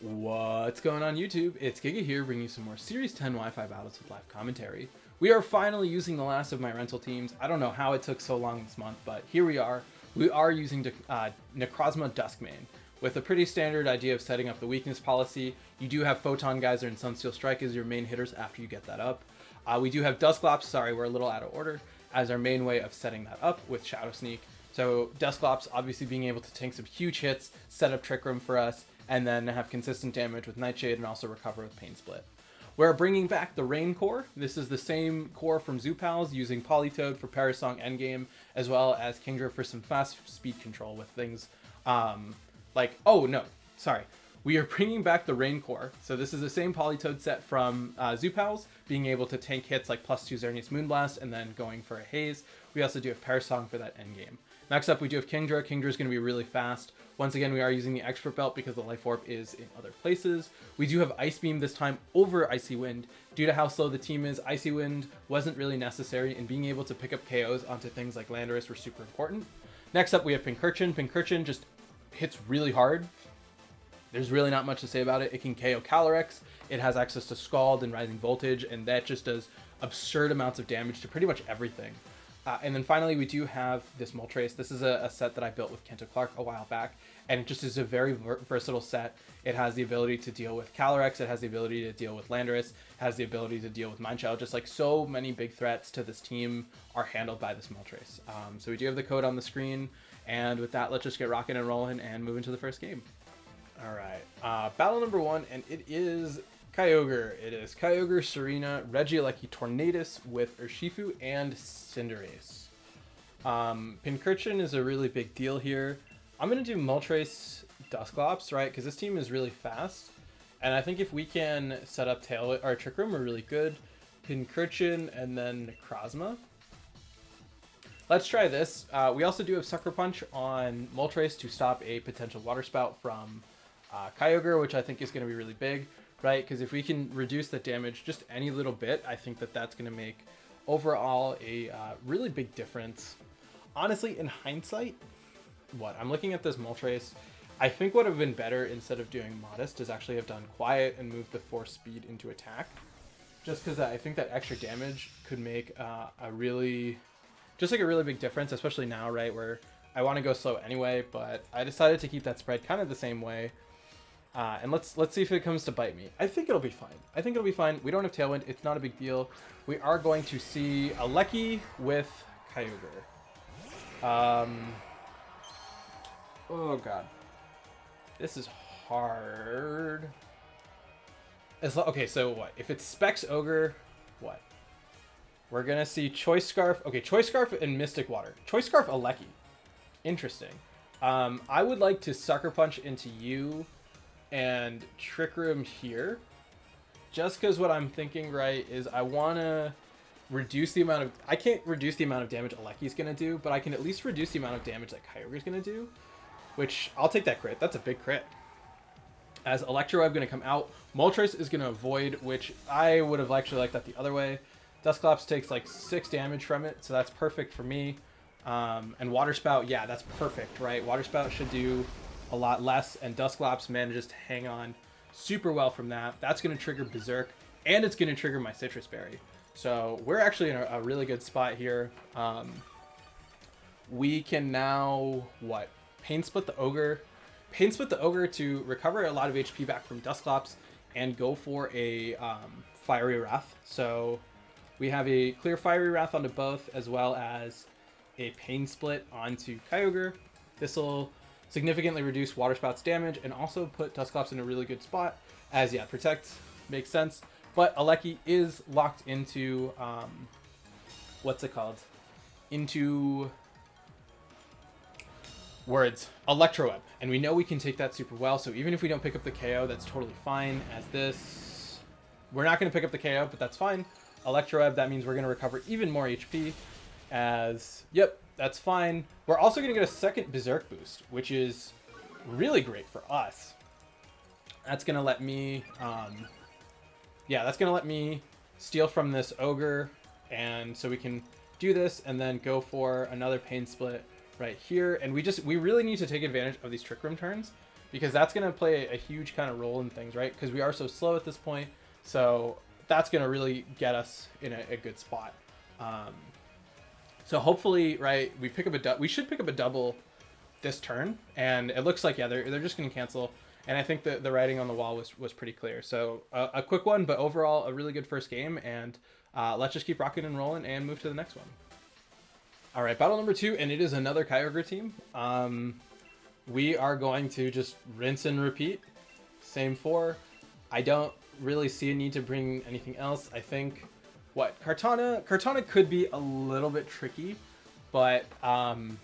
What's going on YouTube? It's Giga here bringing you some more Series 10 Wi-Fi battles with live commentary. We are finally using the last of my rental teams. I don't know how it took so long this month, but here we are. We are using Necrozma Dusk Mane with a pretty standard idea of setting up the weakness policy. You do have Photon Geyser and Sunsteel Strike as your main hitters after you get that up. We do have Dusclops, sorry we're a little out of order, as our main way of setting that up with Shadow Sneak. So Dusclops obviously being able to tank some huge hits, set up Trick Room for us, and then have consistent damage with Nightshade and also recover with Pain Split. We're bringing back the Rain Core. This is the same core from Zoopals, using Politoed for Parasong endgame, as well as Kingdra for some fast speed control with things we are bringing back the Rain Core. So this is the same Politoed set from Zoopals, being able to tank hits like +2 Xerneas Moonblast and then going for a Haze. We also do have Parasong for that endgame. Next up, we do have Kingdra. Kingdra is going to be really fast. Once again, we are using the Expert Belt because the Life Orb is in other places. We do have Ice Beam this time over Icy Wind. Due to how slow the team is, Icy Wind wasn't really necessary, and being able to pick up KOs onto things like Landorus were super important. Next up, we have Pincurchin. Pincurchin just hits really hard. There's really not much to say about it. It can KO Calyrex. It has access to Scald and Rising Voltage, and that just does absurd amounts of damage to pretty much everything. And then finally, we do have this Moltres. This is a set that I built with Kento Clark a while back, and it just is a very versatile set. It has the ability to deal with Calyrex, it has the ability to deal with Landorus, it has the ability to deal with Mindchild. Just like so many big threats to this team are handled by this Moltres. So we do have the code on the screen, and with that, let's just get rocking and rolling and move into the first game. All right, battle number 1, and it is Kyogre. It is Kyogre, Serena, Regieleki, Tornadus with Urshifu and Cinderace. Pincurchin is a really big deal here. I'm going to do Moltres Dusclops, right? Because this team is really fast. And I think if we can set up Trick Room, we're really good. Pincurchin and then Necrozma. Let's try this. We also do have Sucker Punch on Moltres to stop a potential Water Spout from Kyogre, which I think is going to be really big. Right, because if we can reduce the damage just any little bit, I think that that's going to make overall a really big difference. Honestly, in hindsight, I'm looking at this Moltres. I think what would have been better instead of doing Modest is actually have done Quiet and move the Force Speed into attack. Just because I think that extra damage could make a really big difference, especially now, right, where I want to go slow anyway, but I decided to keep that spread kind of the same way. And let's see if it comes to bite me. I think it'll be fine. We don't have Tailwind. It's not a big deal. We are going to see a Lecky with Kyogre. Oh god, this is hard. Okay, so what? If it's Specs Ogre, what? We're gonna see Choice Scarf. Okay, Choice Scarf and Mystic Water. Choice Scarf a Lecky. Interesting. I would like to Sucker Punch into you and Trick Room here, just because what I'm thinking, right, is I want to reduce the amount of... I can't reduce the amount of damage Aleki's going to do, but I can at least reduce the amount of damage that Kyogre's going to do, which I'll take that crit. That's a big crit. As Electro Web going to come out, Moltres is going to avoid, which I would have actually liked that the other way. Dusclops takes like 6 damage from it, so that's perfect for me. And Water Spout, yeah, that's perfect, right? Water Spout should do a lot less, and Dusclops manages to hang on super well from that. That's going to trigger Berserk, and it's going to trigger my Citrus Berry. So we're actually in a really good spot here. We can now, Pain Split the Ogre. Pain Split the Ogre to recover a lot of HP back from Dusclops and go for a Fiery Wrath. So we have a clear Fiery Wrath onto both, as well as a Pain Split onto Kyogre. This will significantly reduce Water Spout's damage and also put Dusclops in a really good spot, as Protect makes sense. But Aleki is locked into into Electro Web, and we know we can take that super well. So even if we don't pick up the KO, that's totally fine. As this, we're not going to pick up the KO, but that's fine. Electro Web, that means we're going to recover even more HP. That's fine. We're also going to get a second Berserk boost, which is really great for us. That's going to let me, steal from this Ogre, and so we can do this and then go for another Pain Split right here. And we really need to take advantage of these Trick Room turns, because that's going to play a huge kind of role in things, right? Because we are so slow at this point. So that's going to really get us in a good spot. So hopefully, right, we should pick up a double this turn, and it looks like, yeah, they're just going to cancel. And I think that the writing on the wall was pretty clear. So a quick one, but overall a really good first game. And let's just keep rocking and rolling and move to the next one. All right, battle number 2, and it is another Kyogre team. We are going to just rinse and repeat. Same 4. I don't really see a need to bring anything else. I think Kartana could be a little bit tricky, but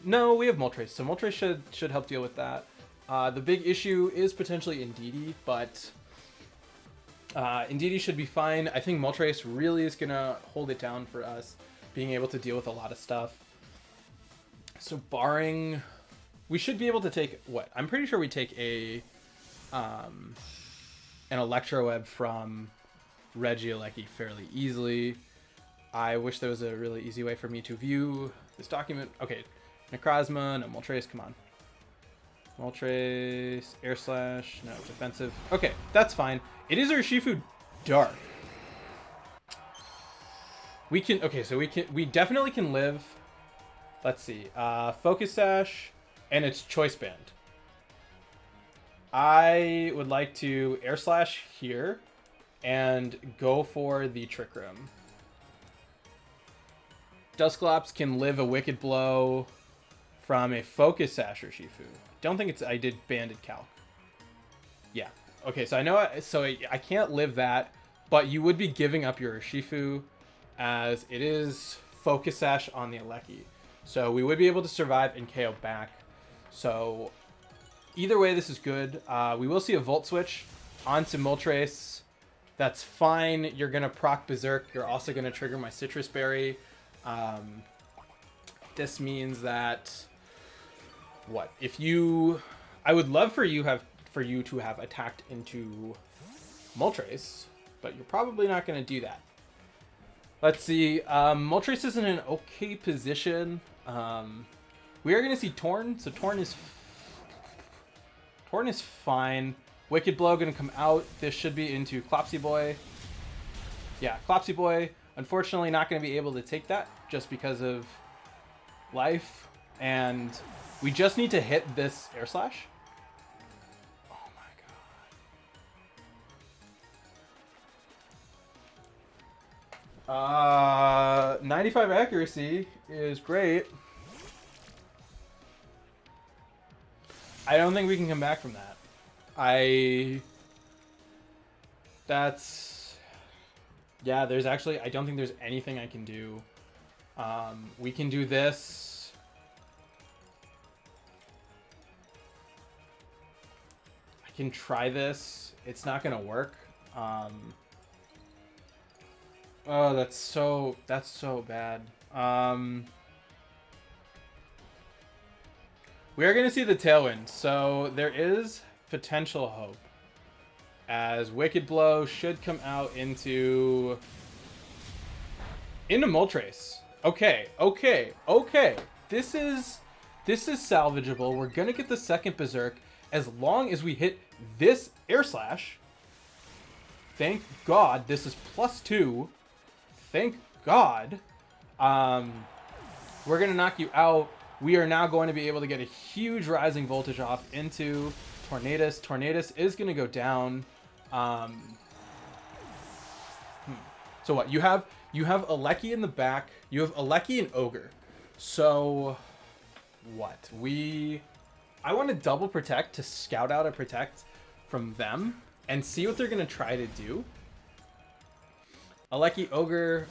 no, we have Moltres, so Moltres should help deal with that. The big issue is potentially Indeedee, but Indeedee should be fine. I think Moltres really is gonna hold it down for us, being able to deal with a lot of stuff. So barring, we should be able to take what? I'm pretty sure we take an Electroweb from Regieleki fairly easily. I wish there was a really easy way for me to view this document. Okay, Necrozma, no, Moltres, come on. Moltres, Air Slash, no, defensive. Okay, that's fine. It is Urshifu Dark. We definitely can live. Let's see, Focus Sash, and it's Choice Band. I would like to Air Slash here and go for the Trick Room. Dusclops can live a Wicked Blow from a Focus Sash Urshifu. Don't think I did Banded Calc. Yeah. Okay, so I know, I can't live that, but you would be giving up your Urshifu as it is Focus Sash on the Alecki. So we would be able to survive and KO back. So either way, this is good. We will see a Volt Switch onto Moltres. That's fine. You're going to proc Berserk. You're also going to trigger my Citrus Berry. This means that... What? I would love for you to have attacked into Moltres, but you're probably not going to do that. Let's see. Moltres is in an okay position. We are going to see Torn. So Torn is fine. Wicked Blow going to come out. This should be into Clopsy Boy. Yeah, Clopsy Boy. Unfortunately, not going to be able to take that just because of life. And we just need to hit this Air Slash. Oh my god. 95 accuracy is great. I don't think we can come back from that. Yeah, there's actually, I don't think there's anything I can do. We can do this. I can try this. It's not gonna work. Oh, that's so bad. We are gonna see the Tailwind, so there is potential hope, as Wicked Blow should come out into Moltres. Okay. This is salvageable. We're gonna get the second Berserk as long as we hit this Air Slash. Thank God this is +2. Thank God. We're gonna knock you out. We are now going to be able to get a huge Rising Voltage off into Tornadus. Tornadus is going to go down. So what? You have Alecki in the back. You have Alecki and Ogre. So what? I want to double Protect to scout out a Protect from them and see what they're going to try to do. Alecki, Ogre,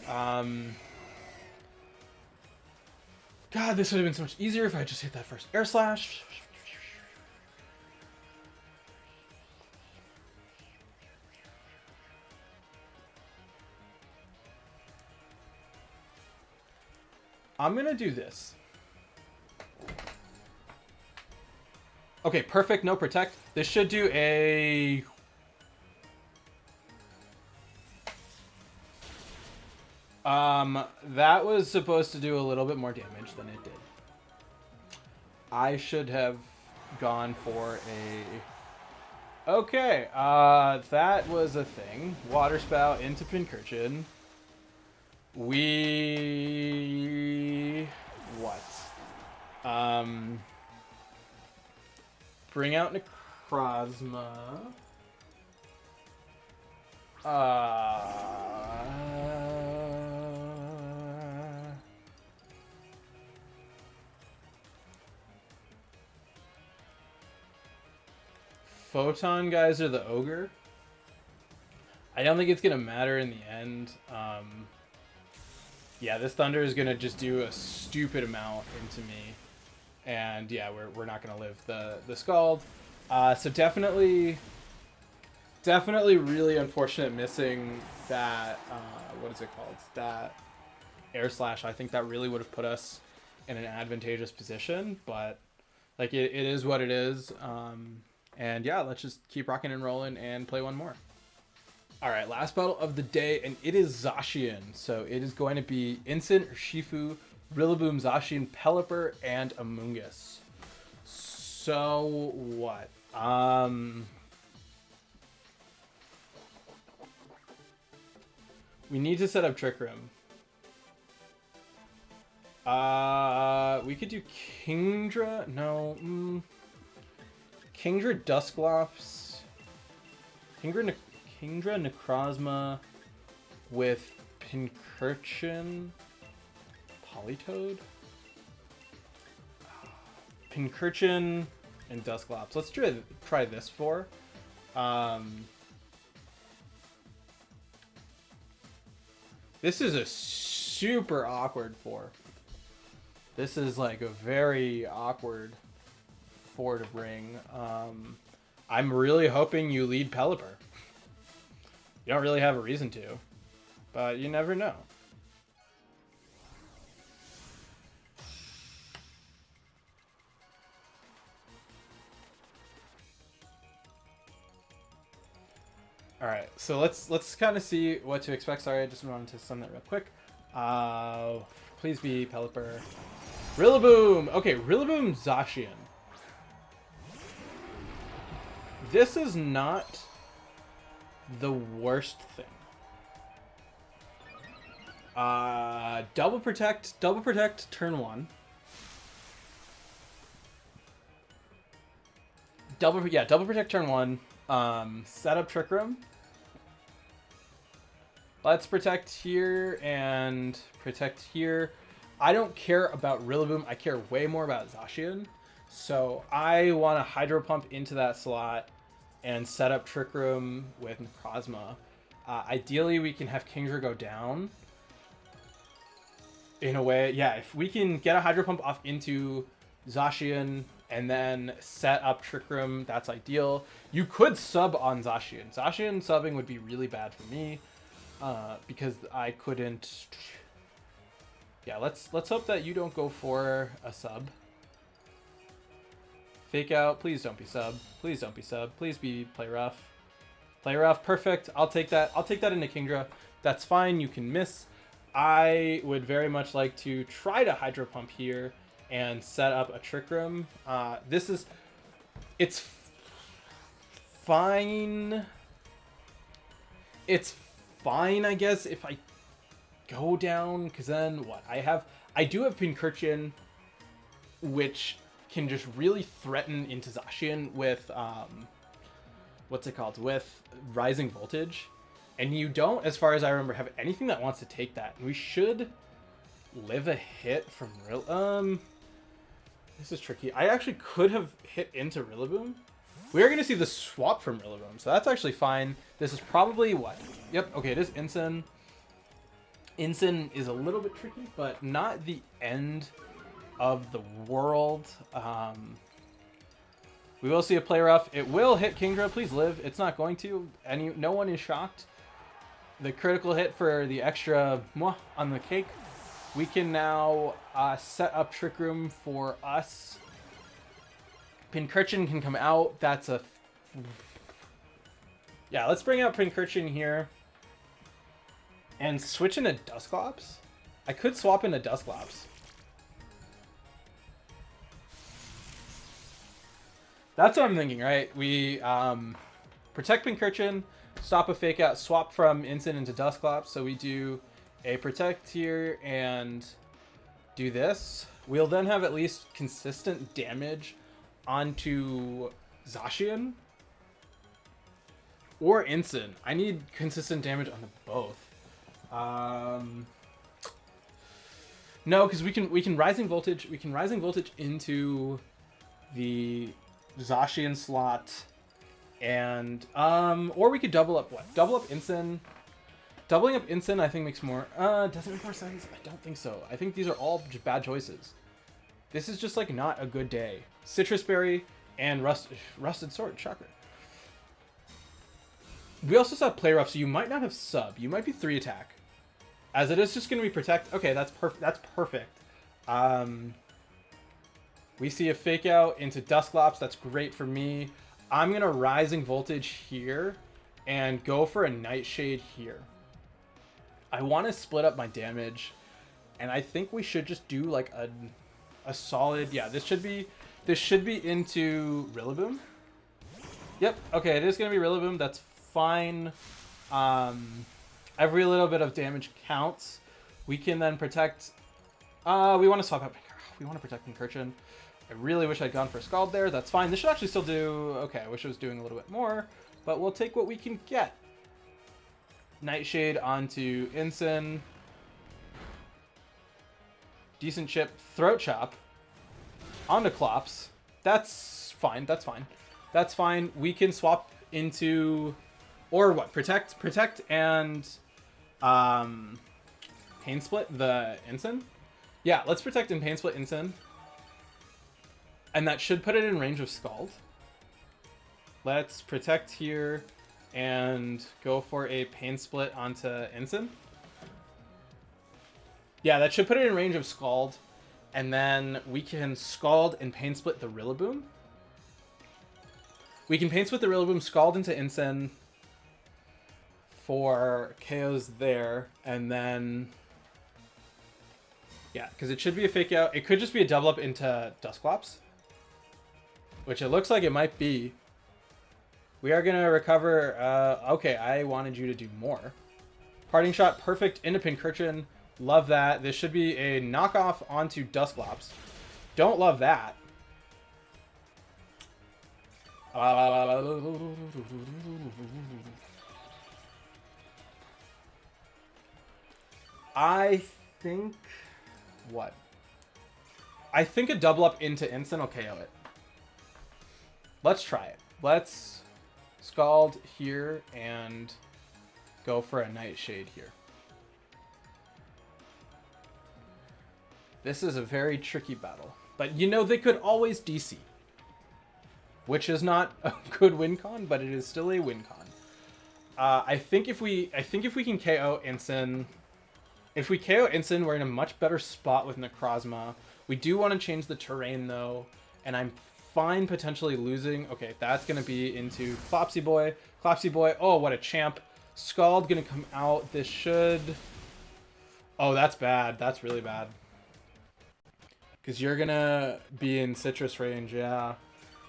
God, this would have been so much easier if I just hit that first Air Slash. I'm gonna do this. Okay, perfect, no Protect. This should do a... that was supposed to do a little bit more damage than it did. I should have gone for a Okay, that was a thing. Water spout into Pincurchin. We... What? Bring out Necrozma. Photon Geyser the Ogre. I don't think it's going to matter in the end. Yeah, this Thunder is going to just do a stupid amount into me. And yeah, we're not going to live the Scald. So definitely really unfortunate missing that, what is it called? That Air Slash. I think that really would have put us in an advantageous position. But like it is what it is. And yeah, let's just keep rocking and rolling and play one more. All right, last battle of the day, and it is Zacian. So it is going to be Incin, Urshifu, Rillaboom, Zacian, Pelipper, and Amoonguss. So what? We need to set up Trick Room. We could do Kingdra. No. Kingdra Dusklops. Kingdra Necrozma with Pincurchin. Politoed. Pincurchin and Dusklops. Let's try this for. This is a super awkward for. This is like a very awkward four to bring. I'm really hoping you lead Pelipper. You don't really have a reason to, but you never know. All right, so let's kind of see what to expect. Sorry, I just wanted to sum that real quick. Please be Pelipper. Rillaboom. Okay, Rillaboom Zacian. This is not the worst thing. Double protect, turn one. Double protect turn one. Set up Trick Room. Let's protect here and protect here. I don't care about Rillaboom. I care way more about Zacian. So I want to Hydro Pump into that slot and set up Trick Room with Necrozma. Ideally, we can have Kingdra go down. In a way, yeah, if we can get a Hydro Pump off into Zacian and then set up Trick Room, that's ideal. You could sub on Zacian. Zacian subbing would be really bad for me because I couldn't... Yeah, let's hope that you don't go for a sub. Fake out. Please don't be sub. Please don't be sub. Please be play rough. Play rough. Perfect. I'll take that. I'll take that into Kingdra. That's fine. You can miss. I would very much like to try to Hydro Pump here and set up a Trick Room. It's fine. It's fine, I guess, if I go down, because then what? I do have Pincurchin, which can just really threaten into Zacian with what's it called? With Rising Voltage. And you don't, as far as I remember, have anything that wants to take that. And we should live a hit from this is tricky. I actually could have hit into Rillaboom. We are going to see the swap from Rillaboom, so that's actually fine. This is probably what? Yep, okay, it is Incin. Incin is a little bit tricky, but not the end of the world. We will see a play rough. It will hit Kingdra. Please live. It's not going to. No one is shocked. The critical hit for the extra mwah on the cake. We can now set up Trick Room for us. Pincurchin can come out. That's a... Yeah, let's bring out Pincurchin here. And switch into Dusklops. I could swap into Dusklops. That's what I'm thinking, right? We protect Pincurchin, stop a fake out, swap from Instant into Dusclops. So we do a protect here and do this. We'll then have at least consistent damage onto Zacian or Instant. I need consistent damage on them both. No, because we can rising voltage. We can rising voltage into the Zacian slot, and or we could double up what? Double up Instant. Doubling up Instant, I think makes more. Does it make more sense? I don't think so. I think these are all just bad choices. This is just like not a good day. Citrus Berry and Rusted Sword. Shocker. We also saw Play Rough, so you might not have sub. You might be 3 attack. As it is just going to be protect. Okay, that's perfect. That's perfect. We see a fake out into Dusclops. That's great for me. I'm going to Rising Voltage here and go for a Nightshade here. I want to split up my damage, and I think we should just do like a solid. Yeah, this should be into Rillaboom. Yep. Okay, it is going to be Rillaboom. That's fine. Every little bit of damage counts. We can then protect. We want to swap out. We want to protect Pincurchin. I really wish I'd gone for a Scald there. That's fine. This should actually still do. Okay, I wish it was doing a little bit more, but we'll take what we can get. Nightshade onto Ensign. Decent chip. Throat Chop onto Clops. That's fine. That's fine. That's fine. We can swap into, or what? Protect and Pain Split the Ensign. Yeah, let's protect and Pain Split Ensign. And that should put it in range of Scald. Let's protect here and go for a Pain Split onto Ensign. Yeah, that should put it in range of Scald. And then we can Scald and Pain Split the Rillaboom. We can Pain Split the Rillaboom, Scald into Ensign for KOs there. And then, yeah, because it should be a fake out. It could just be a double up into Dusclops, which it looks like it might be. We are going to recover. Okay, I wanted you to do more. Parting Shot, perfect into Pincurchin. Love that. This should be a knockoff onto Dusclops. Don't love that. I think... What? I think a double up into Instant will KO it. Let's try it. Let's Scald here and go for a Nightshade here. This is a very tricky battle. But you know, they could always DC. Which is not a good win con, but it is still a win con. I think if we can KO Ensign, if we KO Ensign, we're in a much better spot with Necrozma. We do want to change the terrain though, and I'm fine potentially losing. Okay, that's gonna be into Clopsy Boy. Clopsy Boy, oh, what a champ. Scald gonna come out. This should... Oh, that's bad. That's really bad. Because you're gonna be in citrus range, yeah.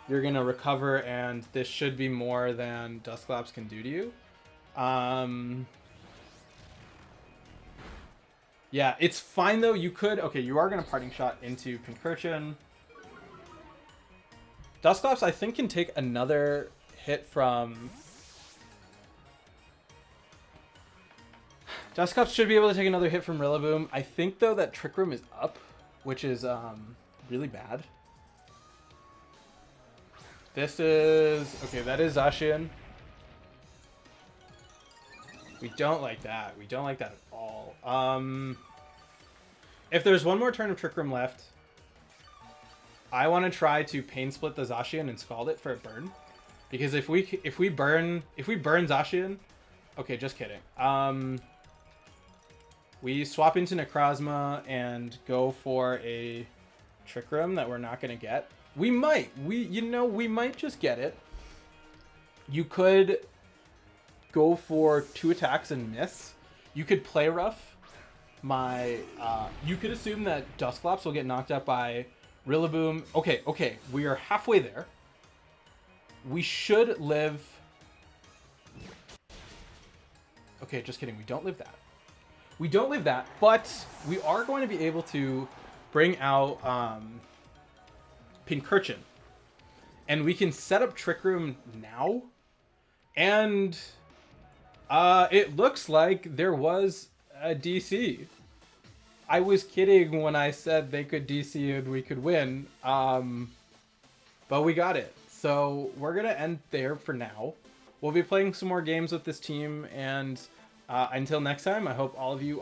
You're gonna recover, and this should be more than Dusclops can do to you. Yeah, it's fine though. You could... Okay, you are gonna Parting Shot into Pincurchin. Dusclops, I think, can take another hit from... Dusclops should be able to take another hit from Rillaboom. I think, though, that Trick Room is up, which is really bad. This is... Okay, that is Zacian. We don't like that. We don't like that at all. If there's one more turn of Trick Room left, I want to try to Pain Split the Zacian and Scald it for a burn. Because if we burn Zacian... Okay, just kidding. We swap into Necrozma and go for a Trick Room that we're not going to get. We might. We might just get it. You could go for 2 attacks and miss. You could Play Rough. You could assume that Dusclops will get knocked out by Rillaboom. Okay. We are halfway there. We should live Okay, just kidding. We don't live that. We don't live that, but we are going to be able to bring out Pincurchin. And we can set up Trick Room now. And it looks like there was a DC. I was kidding when I said they could DC and we could win. But we got it. So we're going to end there for now. We'll be playing some more games with this team. And until next time, I hope all of you